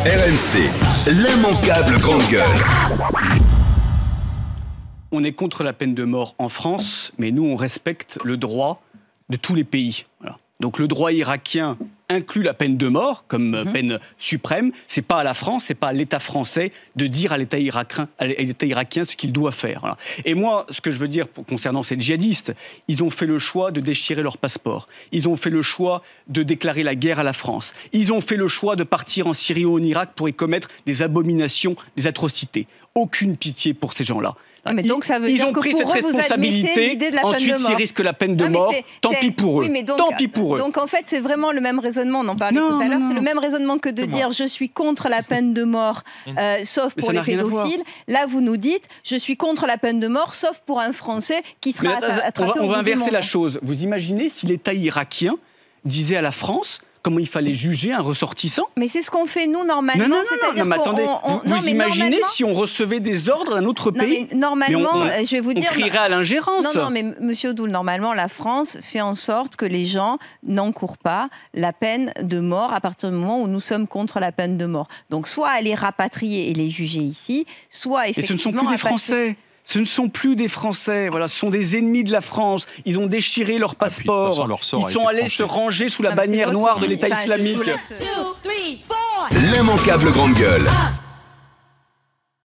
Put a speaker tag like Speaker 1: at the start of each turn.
Speaker 1: RMC, l'immanquable grande gueule.
Speaker 2: On est contre la peine de mort en France, mais nous, on respecte le droit de tous les pays. Voilà. Donc le droit irakien inclut la peine de mort comme peine suprême. C'est pas à la France, c'est pas à l'État français de dire à l'État irakien ce qu'il doit faire. Voilà. Et moi, ce que je veux dire concernant ces djihadistes, ils ont fait le choix de déchirer leur passeport. Ils ont fait le choix de déclarer la guerre à la France. Ils ont fait le choix de partir en Syrie ou en Irak pour y commettre des abominations, des atrocités. Aucune pitié pour ces gens-là.
Speaker 3: Mais donc ça veut
Speaker 2: ils
Speaker 3: dire
Speaker 2: ont
Speaker 3: que
Speaker 2: pris
Speaker 3: pour
Speaker 2: cette
Speaker 3: eux, vous
Speaker 2: responsabilité.
Speaker 3: admettez l'idée de la peine
Speaker 2: Ensuite,
Speaker 3: de mort.
Speaker 2: s'ils risquent la peine de mort, tant pis pour eux.
Speaker 3: Oui, mais donc,
Speaker 2: tant pis pour eux.
Speaker 3: Donc en fait, c'est vraiment le même raisonnement. On en parlait tout à l'heure. C'est le même raisonnement que de dire je suis contre la peine de mort, sauf pour les pédophiles. Là, vous nous dites je suis contre la peine de mort, sauf pour un Français qui sera attrapé.
Speaker 2: On va inverser la chose. Vous imaginez si l'État irakien disait à la France comment il fallait juger un ressortissant?
Speaker 3: Mais c'est ce qu'on fait nous normalement.
Speaker 2: Non, mais attendez, vous imaginez si on recevait des ordres d'un autre pays?
Speaker 3: Mais normalement, je vais vous dire...
Speaker 2: On crierait à l'ingérence.
Speaker 3: Non, mais Monsieur Odoul, normalement, la France fait en sorte que les gens n'encourent pas la peine de mort à partir du moment où nous sommes contre la peine de mort. Donc, soit à les rapatrier et les juger ici, soit effectivement...
Speaker 2: Et ce ne sont plus des Français. Ce ne sont plus des Français, voilà, ce sont des ennemis de la France. Ils ont déchiré leur passeport. Ils sont allés se ranger sous la bannière noire de l'État islamique.
Speaker 1: L'immanquable grande gueule.